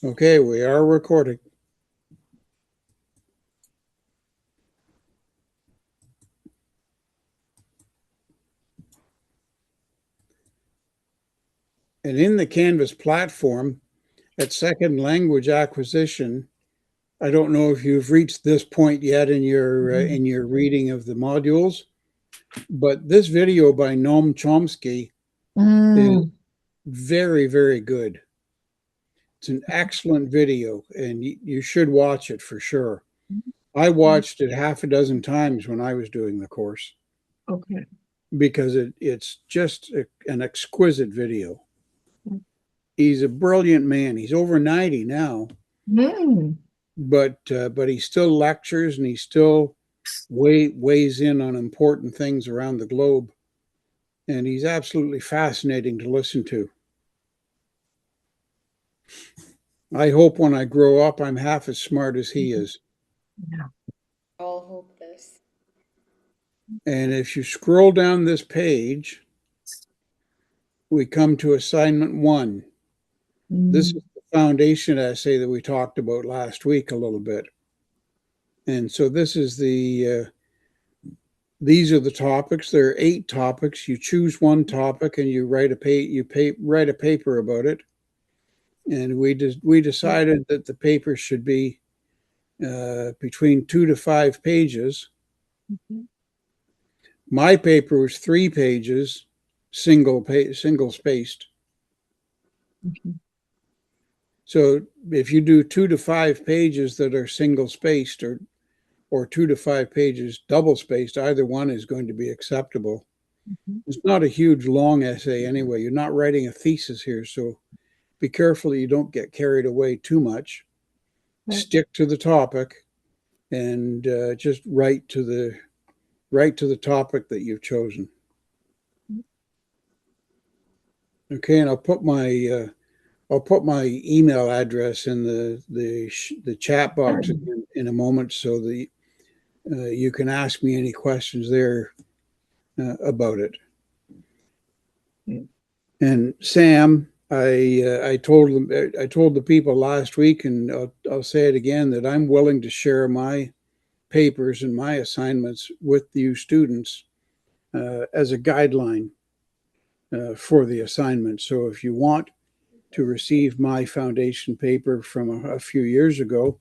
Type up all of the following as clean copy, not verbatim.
Okay, we are recording. And in the Canvas platform, at second language acquisition, I don't know if you've reached this point yet in your reading of the modules, but this video by Noam Chomsky is Mm, very, very good. It's an excellent video, and you should watch it for sure. I watched it half a dozen times when I was doing the course okay. because it's just an exquisite video. He's a brilliant man. He's over 90 now, Mm, but he still lectures and he still weighs in on important things around the globe. And he's absolutely fascinating to listen to. I hope when I grow up, I'm half as smart as he is. yeah. All hope this. And if you scroll down this page, we come to assignment 1. This Mm, is the foundation essay that we talked about last week a little bit. And so this is these are the topics. There are 8 topics. You choose one topic and you write a paper about it. And we decided that the paper should be between 2 to 5 pages. mhm, My paper was 3 pages, single spaced. okay. So if you do 2 to 5 pages that are single spaced or 2 to 5 pages double spaced, either one is going to be acceptable. Mhm. It's not a huge long essay anyway. You're not writing a thesis here, so be careful you don't get carried away too much. Right. Stick to the topic and just write to the topic that you've chosen. Okay, and I'll put my email address in the chat box in a moment, so that you can ask me any questions there about it. Mm, And Sam, I told the people last week, and I'll say it again, that I'm willing to share my papers and my assignments with you students as a guideline for the assignment. So if you want to receive my foundation paper from a few years ago,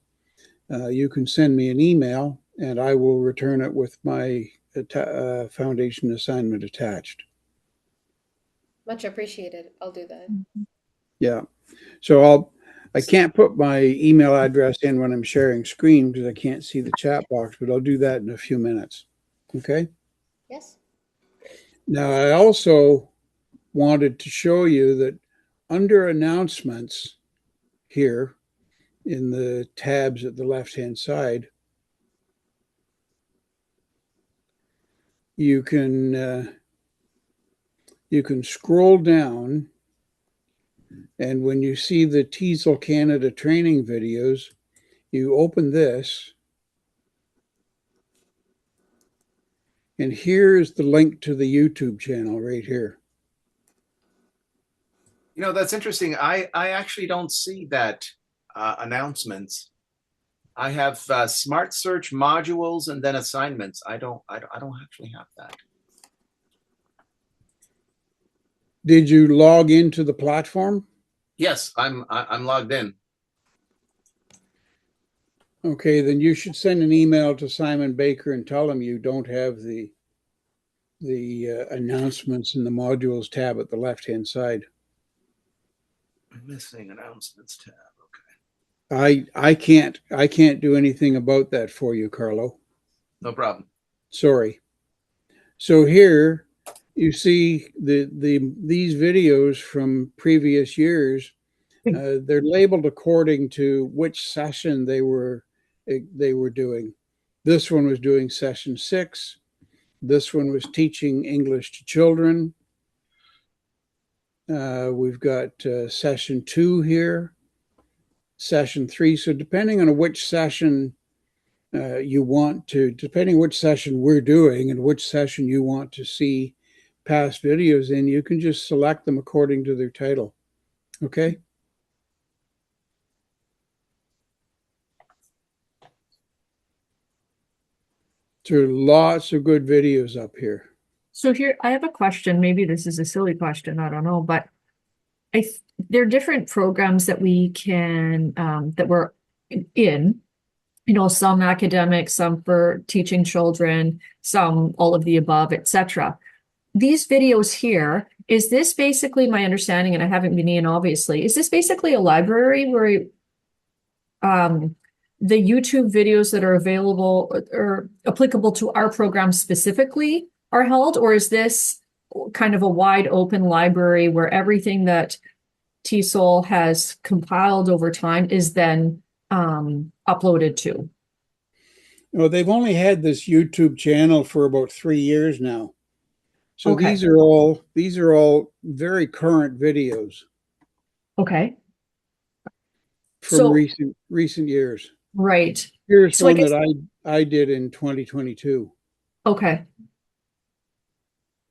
you can send me an email and I will return it with my foundation assignment attached. Much appreciated. I'll do that. mhm. Yeah. So I can't put my email address in when I'm sharing screen because I can't see the chat box, but I'll do that in a few minutes. Okay. Yes? Now I also wanted to show you that under announcements here in the tabs at the left hand side, you can you can scroll down, and when you see the TESOL Canada training videos, you open this, and here's the link to the YouTube channel right here. You know, that's interesting. I actually don't see that announcements. I have smart search modules and then assignments. I don't actually have that. Did you log into the platform? Yes, I'm logged in. Okay, then you should send an email to Simon Baker and tell him you don't have the announcements in the modules tab at the left hand side. I'm missing announcements tab. I can't do anything about that for you, Carlo. No problem. Sorry. So here you see these videos from previous years. They're labeled according to which session they were doing. This one was doing session 6. This one was teaching English to children. We've got session 2 here, session 3. So depending on which session depending which session we're doing and which session you want to see past videos in, you can just select them according to their title. Okay. There are lots of good videos up here. So here, I have a question. Maybe this is a silly question. I don't know, but there are different programs that we can that we're in. Some academic, some for teaching children, some all of the above, etc. These videos here, is this basically my understanding, and I haven't been in, obviously, is this basically a library where the YouTube videos that are available or applicable to our program specifically are held, or is this kind of a wide open library where everything that TESOL has compiled over time is then uploaded to? Well, they've only had this YouTube channel for about 3 years now. So Okay. these are all very current videos Okay. from So, recent years. right. Here's So I one guess, that I did in 2022. okay.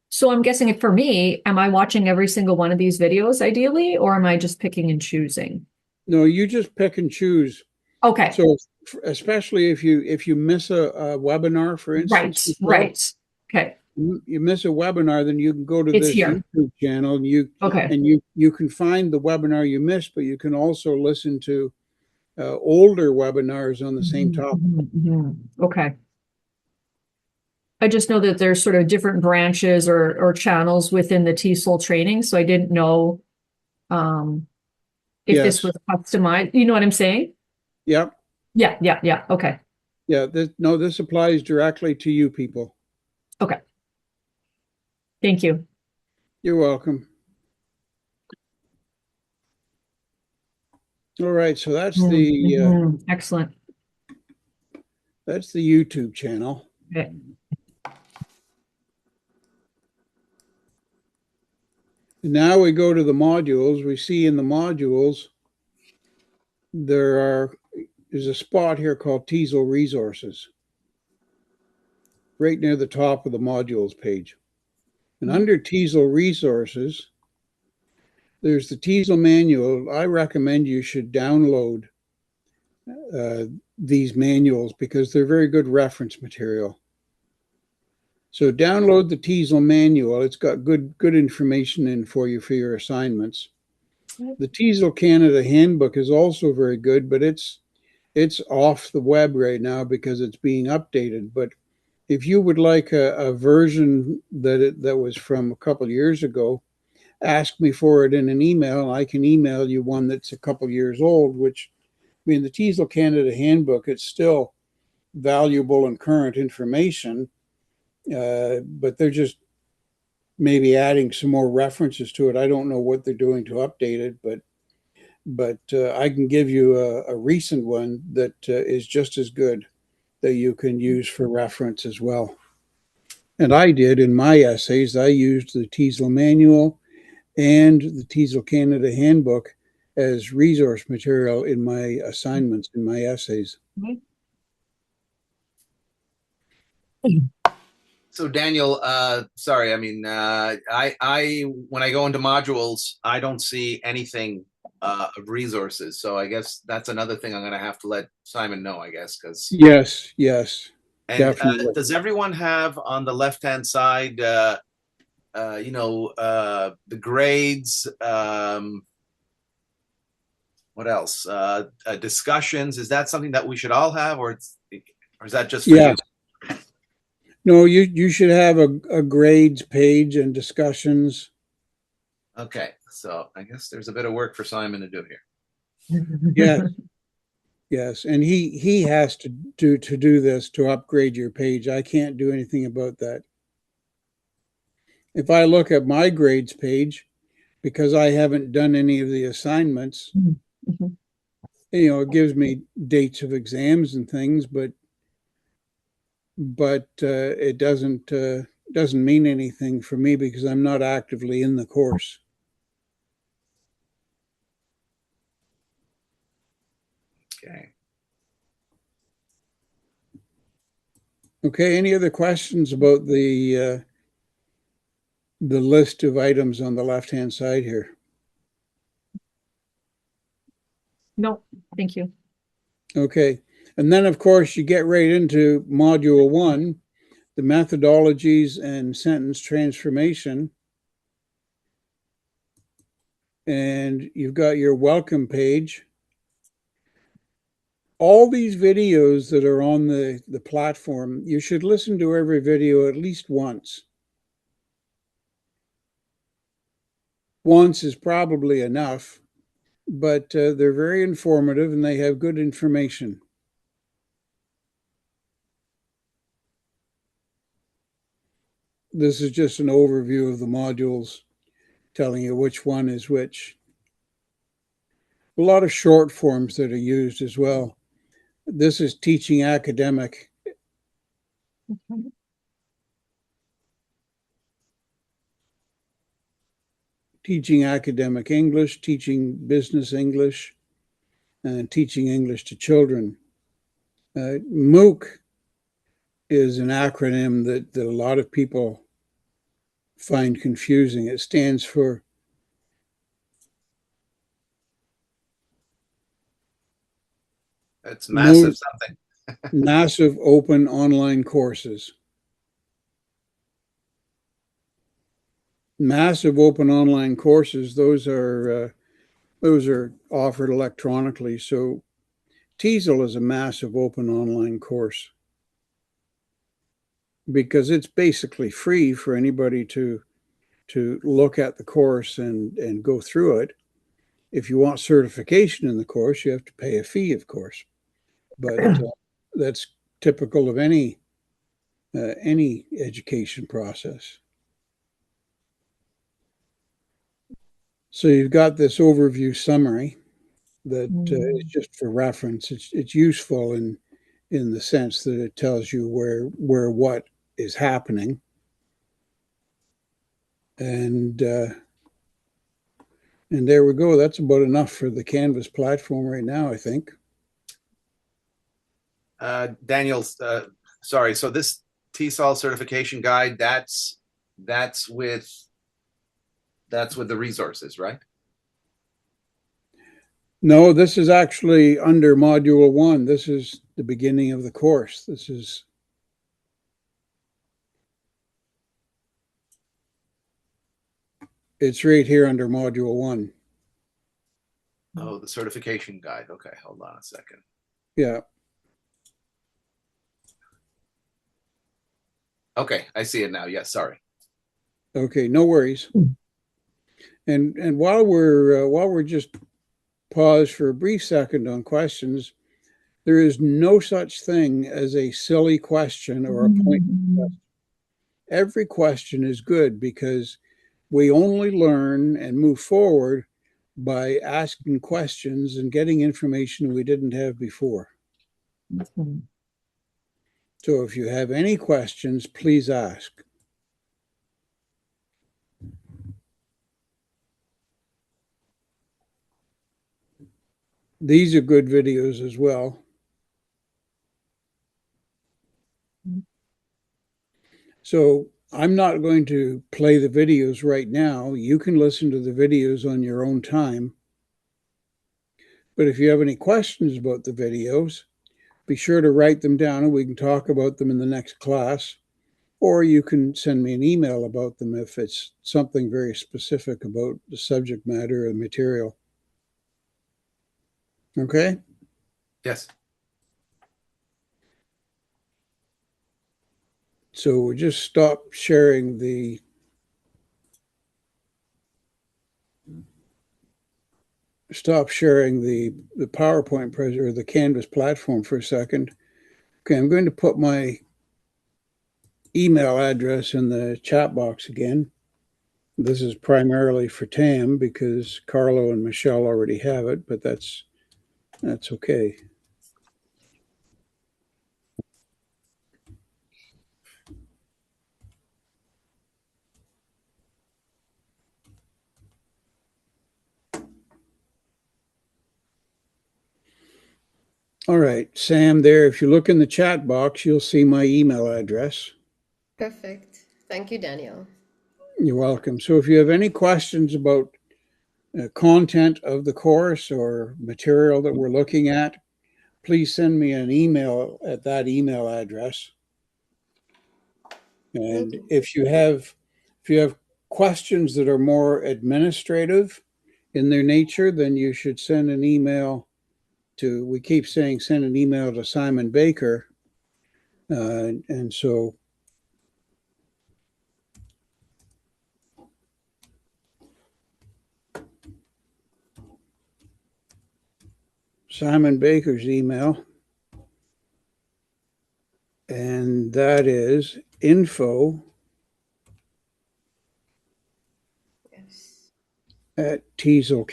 So I'm guessing for me, am I watching every single one of these videos ideally, or am I just picking and choosing? No, you just pick and choose. Okay. So especially if you miss a webinar, for instance, Right. Michelle, Right. Okay. you miss a webinar, then you can go to It's this here. YouTube channel and Okay. you can find the webinar you missed, but you can also listen to older webinars on the same topic. Okay. I just know that there's sort of different branches or channels within the TESOL training, so I didn't know if this Yes. was customized. You know what I'm saying? Yep. Yeah. Okay. Yeah. This applies directly to you people. Okay. Thank you. You're welcome. All right. So that's Excellent. the YouTube channel. Okay. Now we go to the modules. We see in the modules there's a spot here called TESOL resources, right near the top of the modules page. And under TESOL resources, there's the TESOL manual. I recommend you should download these manuals because they're very good reference material. So download the TESOL manual. It's got good information in for you for your assignments. The TESOL Canada handbook is also very good, but it's off the web right now because it's being updated. But if you would like a version that was from a couple of years ago, ask me for it in an email. I can email you one that's a couple of years old, which, I mean, the TESOL Canada handbook, it's still valuable and current information, but they're just maybe adding some more references to it. I don't know what they're doing to update it, but I can give you a recent one that is just as good that you can use for reference as well. And I did in my essays, I used the TESOL manual and the TESOL Canada handbook as resource material in my assignments, in my essays. So Daniel, sorry, I mean, I when I go into modules, I don't see anything of resources. So I guess that's another thing I'm going to have to let Simon know, I guess, because Yes, and definitely. does everyone have on the left-hand side, the grades? What else? Discussions. Is that something that we should all have, or is that just for you? No, you should have a grades page and discussions. Okay, so I guess there's a bit of work for Simon to do here. Yes, and he has to do this to upgrade your page. I can't do anything about that. If I look at my grades page, because I haven't done any of the assignments, it gives me dates of exams and things, but it doesn't mean anything for me because I'm not actively in the course. Okay. Any other questions about the list of items on the left-hand side here? No, thank you. Okay. And then, of course, you get right into Module 1, the methodologies and sentence transformation. And you've got your welcome page. All these videos that are on the platform, you should listen to every video at least once. Once is probably enough, but they're very informative and they have good information. This is just an overview of the modules, telling you which one is which. A lot of short forms that are used as well. This is teaching academic. Okay. Teaching academic English, teaching business English, and teaching English to children. MOOC is an acronym that a lot of people find confusing. It stands for It's massive something. Massive Open Online Courses. Massive Open Online Courses, those are offered electronically. So TESOL is a massive open online course because it's basically free for anybody to look at the course and go through it. If you want certification in the course, you have to pay a fee, of course. But that's typical of any education process. So you've got this overview summary that is just for reference. It's useful in the sense that it tells you where what is happening, and there we go. That's about enough for the Canvas platform right now, I think. Daniel, sorry. So this TESOL certification guide, that's with the resources, right? No, this is actually under Module 1. This is the beginning of the course. It's right here under Module 1. Oh, the certification guide. Okay, hold on a second. Yeah. Okay, I see it now. Yes, sorry. Okay, no worries. And while we're just pause for a brief second on questions, there is no such thing as a silly question or a point question. Every question is good because we only learn and move forward by asking questions and getting information we didn't have before. So if you have any questions, please ask. These are good videos as well. So I'm not going to play the videos right now. You can listen to the videos on your own time. But if you have any questions about the videos, be sure to write them down and we can talk about them in the next class. Or you can send me an email about them if it's something very specific about the subject matter or material. Okay? Yes. So we'll just stop sharing the PowerPoint or the Canvas platform for a second. Okay, I'm going to put my email address in the chat box again. This is primarily for Tam because Carlo and Michelle already have it, but that's okay. All right, Sam, there, if you look in the chat box, you'll see my email address. Perfect. Thank you, Daniel. You're welcome. So if you have any questions about content of the course or material that we're looking at, please send me an email at that email address. And you. if you have questions that are more administrative in their nature, then you should send an email to, we keep saying send an email to Simon Baker. And so Simon Baker's email, and that is info Yes. at TESOL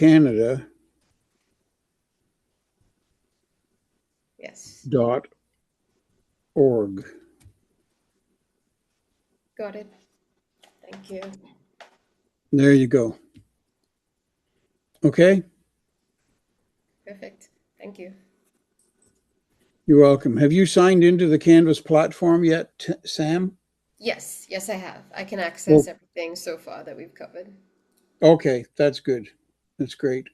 Yes. Canada.org. Got it. Thank you. There you go. Okay, Perfect. Thank you. you're welcome. Have you signed into the Canvas platform yet, Sam? Yes. Yes, I have. I can access Well, everything so far that we've covered. okay, that's good. That's great.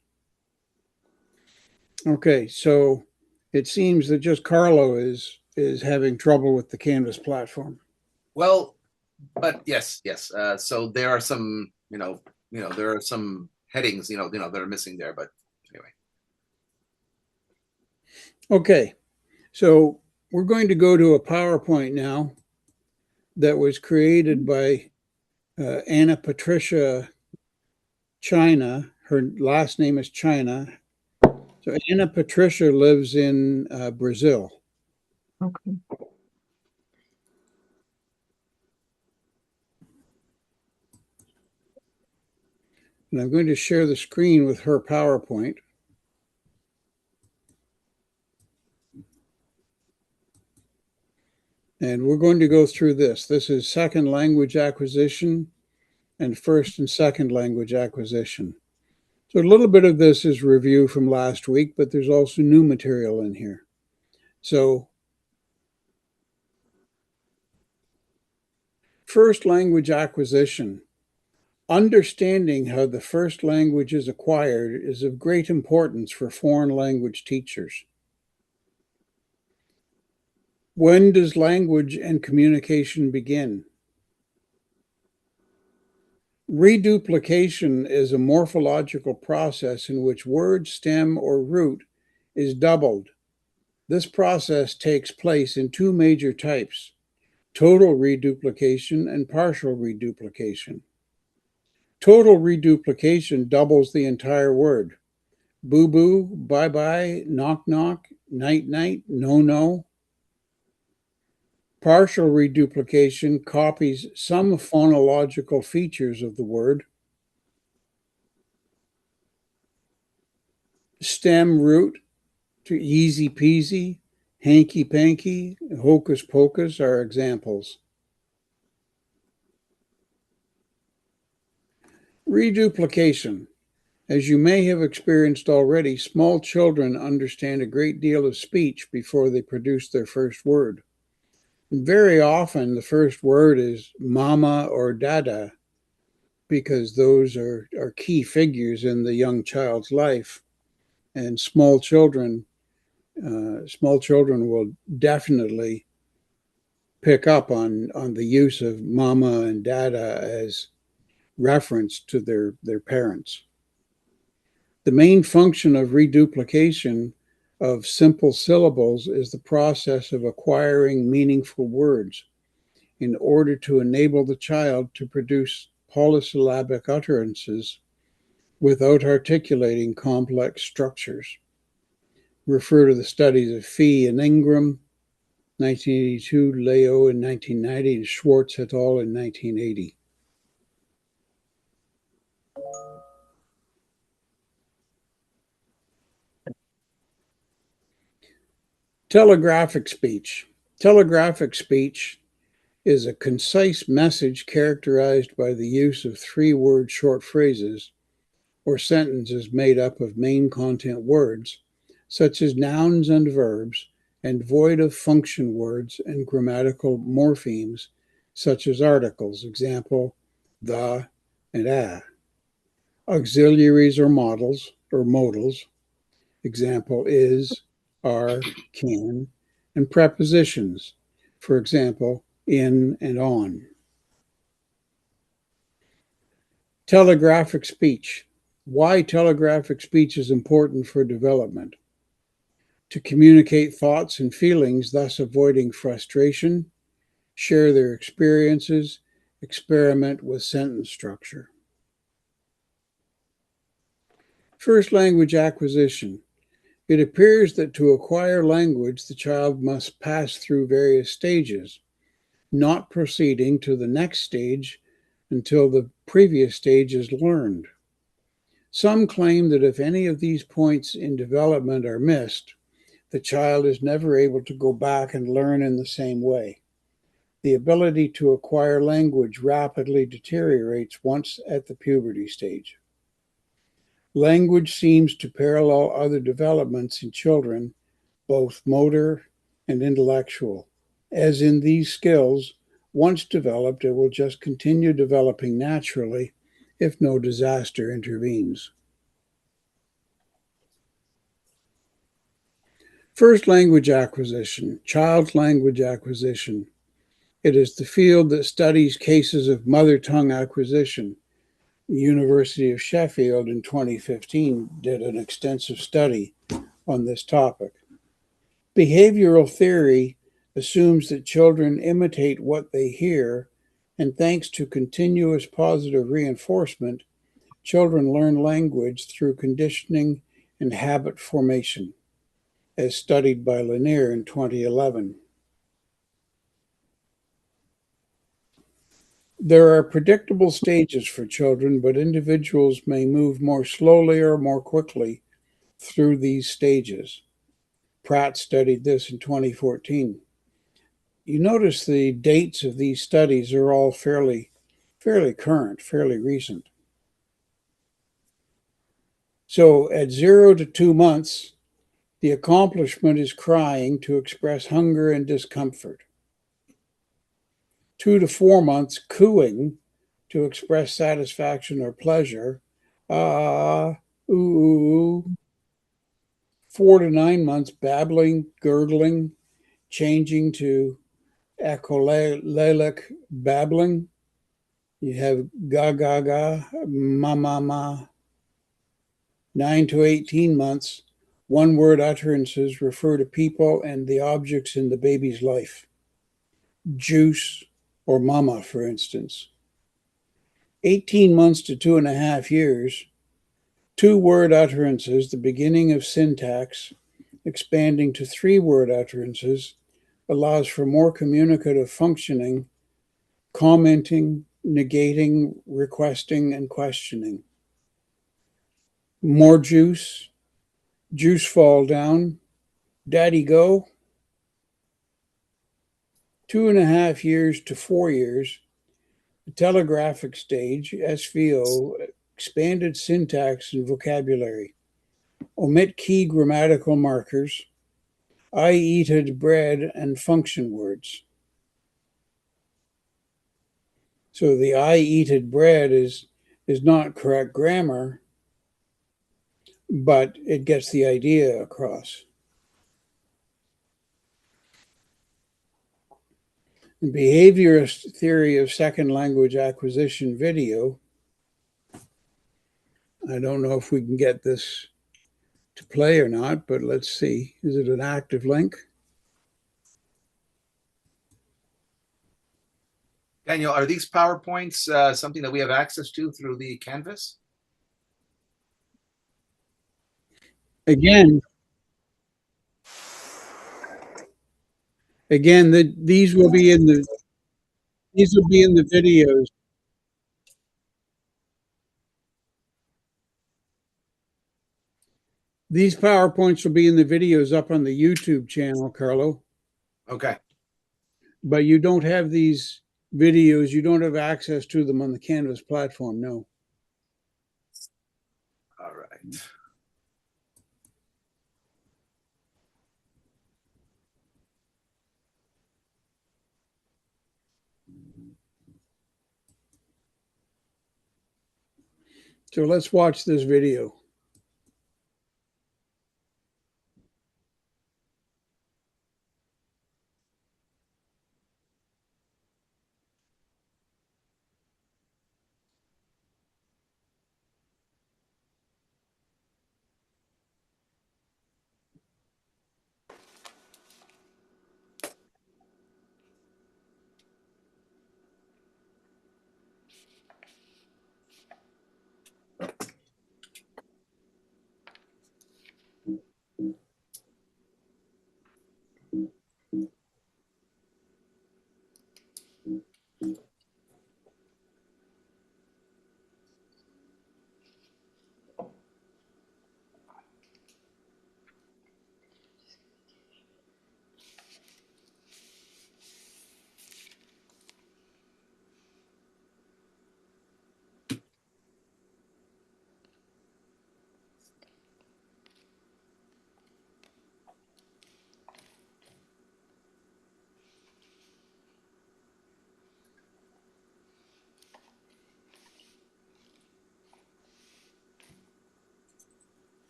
Okay, so it seems that just Carlo is having trouble with the Canvas platform. Well, but yes, yes. So there are some, there are some headings, that are missing there. But anyway. Okay, so we're going to go to a PowerPoint now that was created by Anna Patricia China. Her last name is China. So Anna Patricia lives in Brazil. Okay. And I'm going to share the screen with her PowerPoint. And we're going to go through this. This is second language acquisition and first and second language acquisition. So a little bit of this is review from last week, but there's also new material in here. So first language acquisition. Understanding how the first language is acquired is of great importance for foreign language teachers. When does language and communication begin? Reduplication is a morphological process in which word, stem, or root is doubled. This process takes place in two major types: total reduplication and partial reduplication. Total reduplication doubles the entire word. Boo boo, bye bye, knock knock, night night, no no. Partial reduplication copies some phonological features of the word. Stem root to easy peasy, hanky panky, hocus pocus are examples. Reduplication. As you may have experienced already, small children understand a great deal of speech before they produce their first word. And very often the first word is mama or dada, because those are key figures in the young child's life. And small children will definitely pick up on the use of mama and dada as reference to their parents. The main function of reduplication of simple syllables is the process of acquiring meaningful words in order to enable the child to produce polysyllabic utterances without articulating complex structures. Refer to the studies of Fee and Ingram, 1982, Leo in 1990, and Schwartz et al. In 1980. Telegraphic speech. Telegraphic speech is a concise message characterized by the use of three-word short phrases or sentences made up of main content words, such as nouns and verbs, and void of function words and grammatical morphemes, such as articles, example, the and a. Auxiliaries or modals or modals, example, is, are, can, and prepositions, for example, in and on. Telegraphic speech. Why telegraphic speech is important for development. To communicate thoughts and feelings, thus avoiding frustration, share their experiences, experiment with sentence structure. First language acquisition. It appears that to acquire language, the child must pass through various stages, not proceeding to the next stage until the previous stage is learned. Some claim that if any of these points in development are missed, the child is never able to go back and learn in the same way. The ability to acquire language rapidly deteriorates once at the puberty stage. Language seems to parallel other developments in children, both motor and intellectual. As in these skills, once developed, it will just continue developing naturally if no disaster intervenes. First language acquisition, child language acquisition. It is the field that studies cases of mother tongue acquisition. The University of Sheffield in 2015 did an extensive study on this topic. Behavioral theory assumes that children imitate what they hear, and thanks to continuous positive reinforcement, children learn language through conditioning and habit formation, as studied by Lanier in 2011. There are predictable stages for children, but individuals may move more slowly or more quickly through these stages. Pratt studied this in 2014. You notice the dates of these studies are all fairly current, fairly recent. So at 0 to 2 months, the accomplishment is crying to express hunger and discomfort. 2 to 4 months, cooing to express satisfaction or pleasure. Ah, ooh. 4 to 9 months, babbling, gurgling, changing to echolalic babbling. You have ga ga ga, ma ma ma. 9 to 18 months, one word utterances refer to people and the objects in the baby's life. Juice or mama, for instance. 18 months to 2.5 years, two-word utterances, the beginning of syntax, expanding to three-word utterances, allows for more communicative functioning, commenting, negating, requesting, and questioning. More juice, juice fall down, daddy go. 2.5 years to 4 years, the telegraphic stage, SVO, expanded syntax and vocabulary. Omit key grammatical markers, I eated bread, and function words. So the I eated bread is not correct grammar, but it gets the idea across. The behaviorist theory of second language acquisition video. I don't know if we can get this to play or not, but let's see. Is it an active link? Daniel, are these PowerPoints something that we have access to through the Canvas? Again, these will be in the videos. These PowerPoints will be in the videos up on the YouTube channel, Carlo. Okay. But you don't have these videos, you don't have access to them on the Canvas platform, no. All right. So let's watch this video.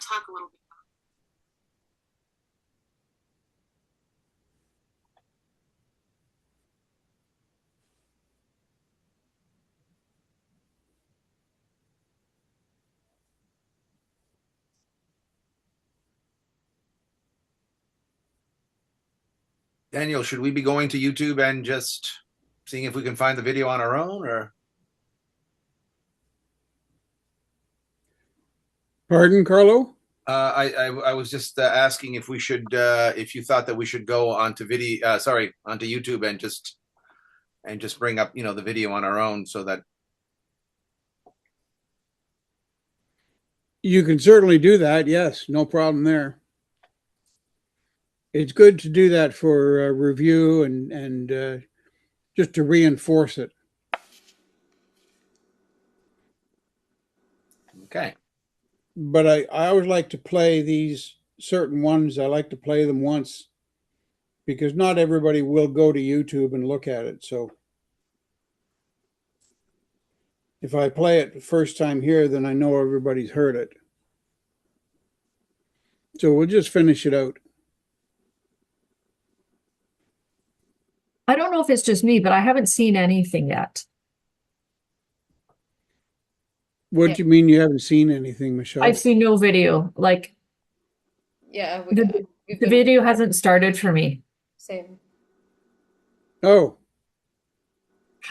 talk a little bit. Daniel, should we be going to YouTube and just seeing if we can find the video on our own, or? Pardon, Carlo? I was just asking if we should, if you thought that we should go onto onto YouTube and just bring up, the video on our own so that. You can certainly do that. Yes, no problem there. It's good to do that for review and just to reinforce it. Okay. But I always like to play these certain ones. I like to play them once because not everybody will go to YouTube and look at it. So if I play it the first time here, then I know everybody's heard it. So we'll just finish it out. I don't know if it's just me, but I haven't seen anything yet. What do you mean you haven't seen anything, Michelle? I've seen no video. Like Yeah, the we've been video hasn't started for me. same. Oh,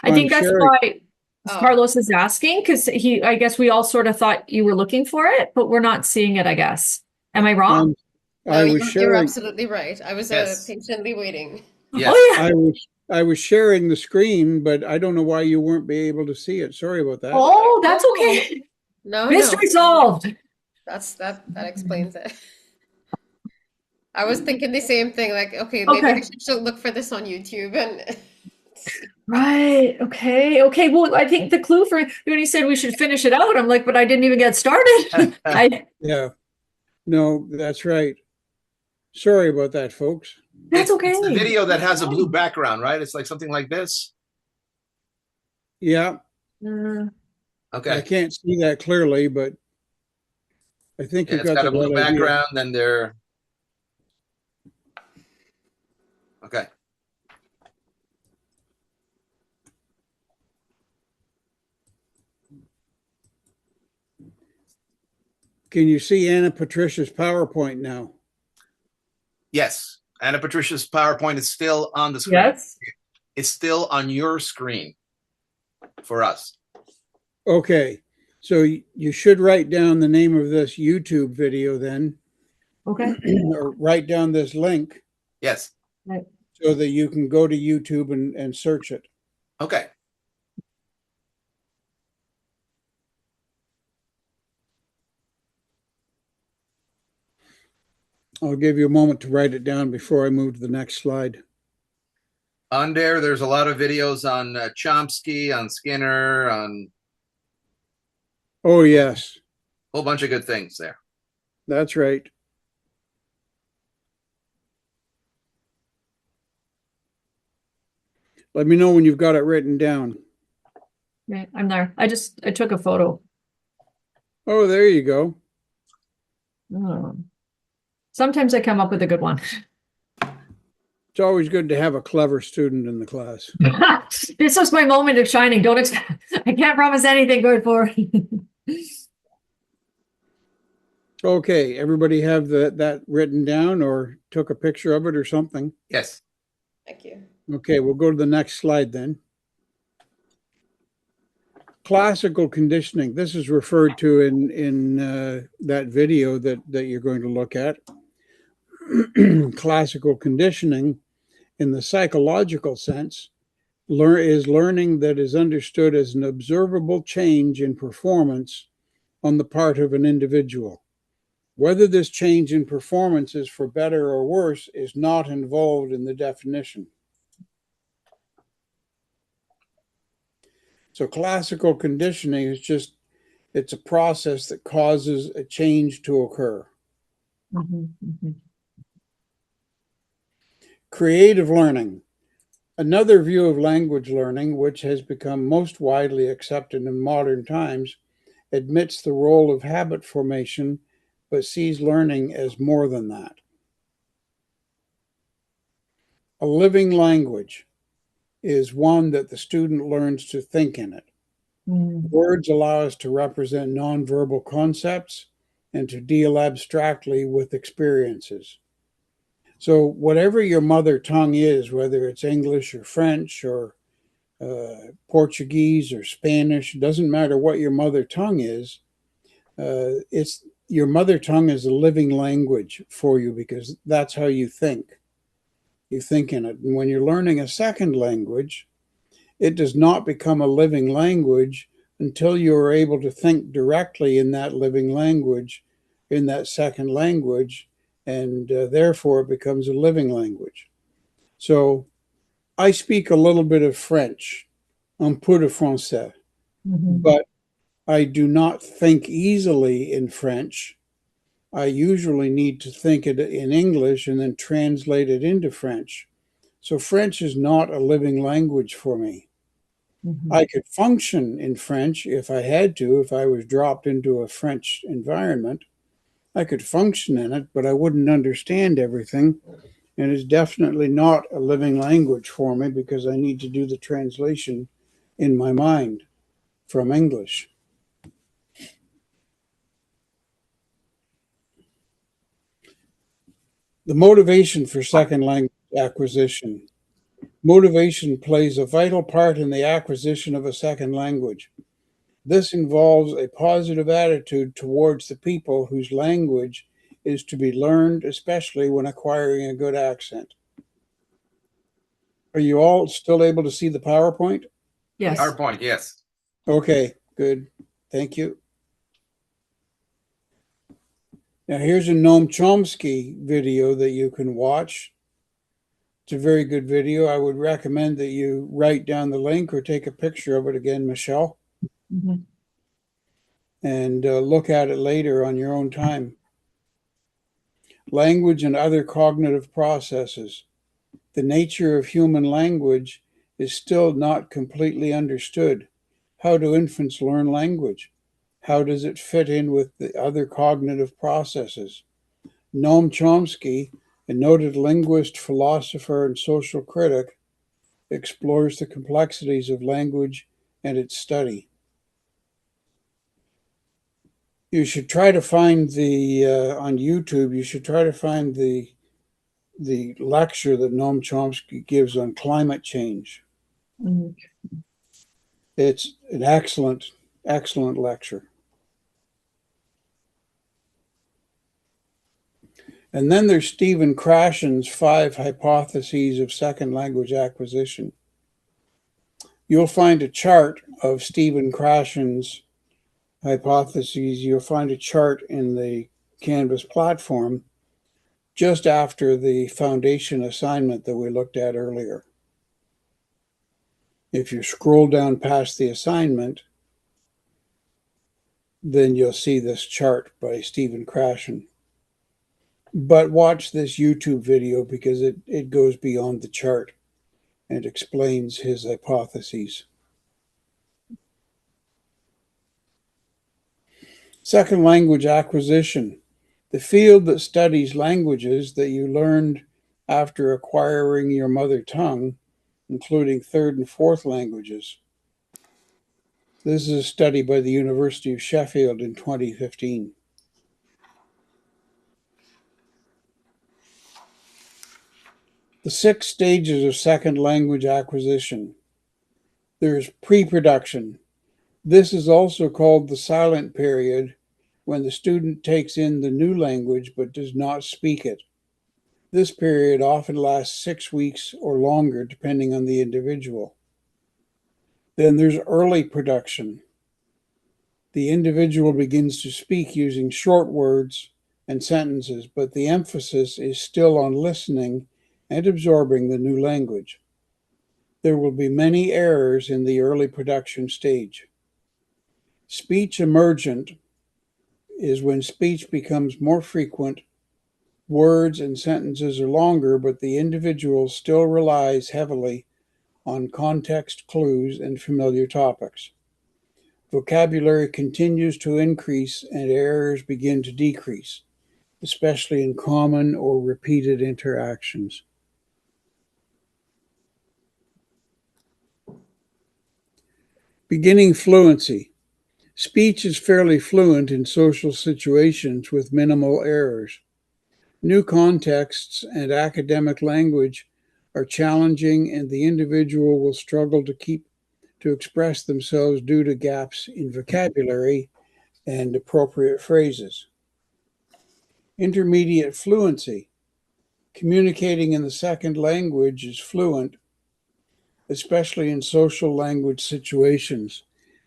I think I'm that's sharing. why Oh. Carlos is asking, because I guess we all sort of thought you were looking for it, but we're not seeing it, I guess. Am I wrong? No, I was you're sharing. absolutely right. I was Yes. patiently waiting. Yes. Oh, yeah. I was sharing the screen, but I don't know why you weren't be able to see it. Sorry about that. Oh, that's okay. No, Mystery no, solved. that explains it. I was thinking the same thing. Like, okay, maybe Okay. I should look for this on YouTube and. Right. Okay. Okay. Well, I think the clue for when he said we should finish it out, I'm like, but I didn't even get started. Yeah. No, that's right. Sorry about that, folks. That's okay. It's the video that has a blue background, right? It's like something like this. Yeah, Uh, I Okay. can't see that clearly, but I think Yeah, you've it's got got a the blue right idea. background, then they're. Okay. Can you see Anna Patricia's PowerPoint now? Yes. Anna Patricia's PowerPoint is still on the screen. yes. It's still on your screen for us. Okay, so you should write down the name of this YouTube video then, Okay. or write down this link Yes. so that you can go to YouTube and search it. Okay. I'll give you a moment to write it down before I move to the next slide. On there's a lot of videos on Chomsky, on Skinner, on Oh, yes, a whole bunch of good things there. that's right. Let me know when you've got it written down. Okay, I'm there. I took a photo. Oh, there you go. Oh. Sometimes I come up with a good one. It's always good to have a clever student in the class. This was my moment of shining. I can't promise anything good for. Okay, everybody have that written down or took a picture of it or something? Yes. Thank you. Okay, we'll go to the next slide then. Classical conditioning. This is referred to in that video that you're going to look at. Classical conditioning, in the psychological sense, is learning that is understood as an observable change in performance on the part of an individual. Whether this change in performance is for better or worse is not involved in the definition. So classical conditioning is just, it's a process that causes a change to occur. Creative learning. Another view of language learning, which has become most widely accepted in modern times, admits the role of habit formation but sees learning as more than that. A living language is one that the student learns to think in it. Words allow us to represent nonverbal concepts and to deal abstractly with experiences. So whatever your mother tongue is, whether it's English or French or Portuguese or Spanish, doesn't matter what your mother tongue is, it's your mother tongue is a living language for you because that's how you think. You think in it. And when you're learning a second language, it does not become a living language until you are able to think directly in that living language, in that second language, and therefore it becomes a living language. So I speak a little bit of French, un peu de français, but I do not think easily in French. I usually need to think it in English and then translate it into French. So French is not a living language for me. I could function in French if I had to, if I was dropped into a French environment. I could function in it, but I wouldn't understand everything. And it's definitely not a living language for me because I need to do the translation in my mind from English. The motivation for second language acquisition. Motivation plays a vital part in the acquisition of a second language. This involves a positive attitude towards the people whose language is to be learned, especially when acquiring a good accent. Are you all still able to see the PowerPoint? Yes. PowerPoint, yes. Okay, good. Thank you. Now here's a Noam Chomsky video that you can watch. It's a very good video. I would recommend that you write down the link or take a picture of it again, Michelle, and look at it later on your own time. Language and other cognitive processes. The nature of human language is still not completely understood. How do infants learn language? How does it fit in with the other cognitive processes? Noam Chomsky, a noted linguist, philosopher, and social critic, explores the complexities of language and its study. You should try to find on YouTube, you should try to find the lecture that Noam Chomsky gives on climate change. It's an excellent, excellent lecture. And then there's Stephen Krashen's 5 hypotheses of second language acquisition. You'll find a chart of Stephen Krashen's hypotheses. You'll find a chart in the Canvas platform just after the foundation assignment that we looked at earlier. If you scroll down past the assignment, then you'll see this chart by Stephen Krashen. But watch this YouTube video because it goes beyond the chart and explains his hypotheses. Second language acquisition, the field that studies languages that you learned after acquiring your mother tongue, including third and fourth languages. This is a study by the University of Sheffield in 2015. The 6 stages of second language acquisition. There's pre-production. This is also called the silent period, when the student takes in the new language but does not speak it. This period often lasts 6 weeks or longer, depending on the individual. Then there's early production. The individual begins to speak using short words and sentences, but the emphasis is still on listening and absorbing the new language. There will be many errors in the early production stage. Speech emergent is when speech becomes more frequent, words and sentences are longer, but the individual still relies heavily on context clues and familiar topics. vocabulary continues to increase and errors begin to decrease, especially in common or repeated interactions. Beginning fluency. Speech is fairly fluent in social situations with minimal errors. New contexts and academic language are challenging, and the individual will struggle to express themselves due to gaps in vocabulary and appropriate phrases. Intermediate fluency. Communicating in the second language is fluent, especially in social language situations.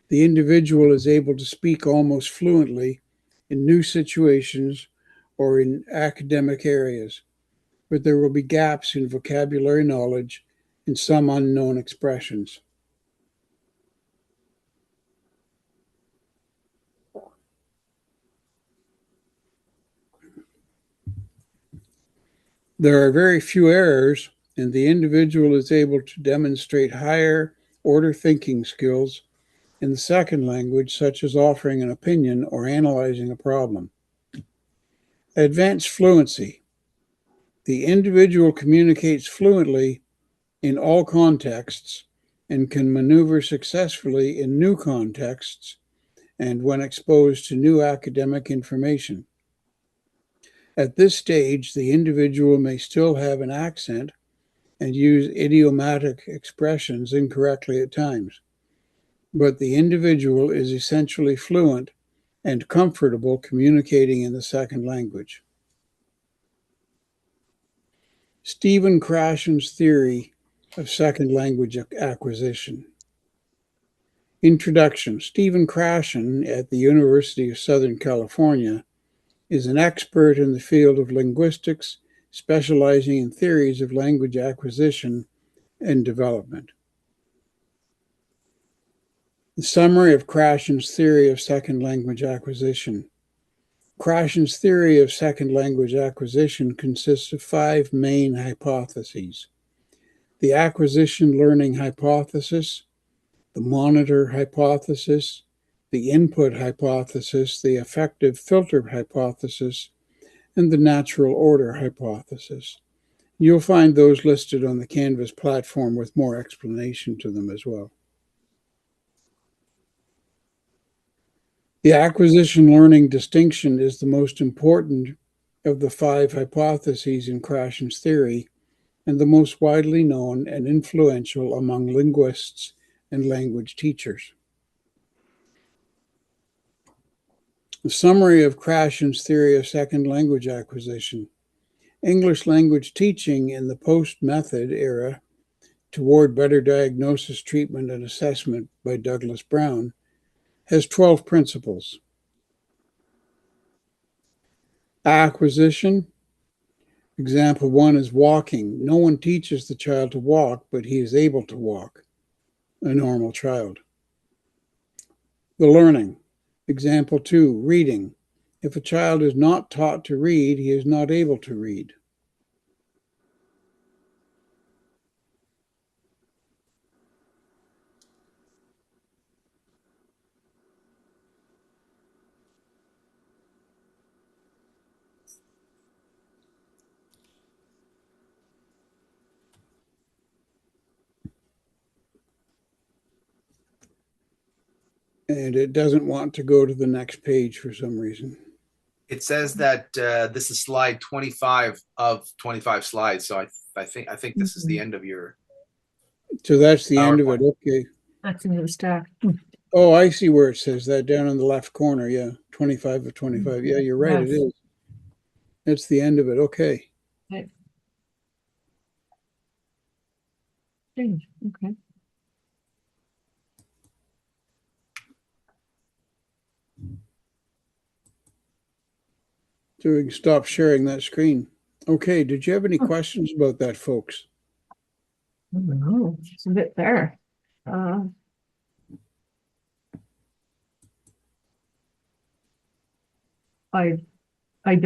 The individual is able to speak almost fluently in new situations or in academic areas, but there will be gaps in vocabulary knowledge and some unknown expressions. There are very few errors, and the individual is able to demonstrate higher order thinking skills in the second language, such as offering an opinion or analyzing a problem. Advanced fluency. The individual communicates fluently in all contexts and can maneuver successfully in new contexts and when exposed to new academic information. At this stage, the individual may still have an accent and use idiomatic expressions incorrectly at times, but the individual is essentially fluent and comfortable communicating in the second language. Stephen Krashen's theory of second language acquisition. Introduction. Stephen Krashen at the University of Southern California is an expert in the field of linguistics, specializing in theories of language acquisition and development. The summary of Krashen's theory of second language acquisition. Krashen's theory of second language acquisition consists of 5 main hypotheses: the acquisition learning hypothesis, the monitor hypothesis, the input hypothesis, the effective filter hypothesis, and the natural order hypothesis. You'll find those listed on the Canvas platform with more explanation to them as well. The acquisition learning distinction is the most important of the 5 hypotheses in Krashen's theory and the most widely known and influential among linguists and language teachers. The summary of Krashen's theory of second language acquisition. English language teaching in the post-method era toward better diagnosis, treatment, and assessment by Douglas Brown has 12 principles. Acquisition. Example 1 is walking. No one teaches the child to walk, but he is able to walk, a normal child. The learning. Example 2, reading. If a child is not taught to read, he is not able to read. And it doesn't want to go to the next page for some reason. It says that this is slide 25 of 25 slides. So I think this is the end of your. So that's the end of it. PowerPoint. Okay. That's in the stack. Oh, I see where it says that down in the left corner. Yeah. 25 of 25. Yeah, you're right. Yes. It is. That's the end of it. Okay. Okay. Okay. So we can stop sharing that screen. Okay. Did you have any questions about that, folks? I don't know. It's a bit there. I don't.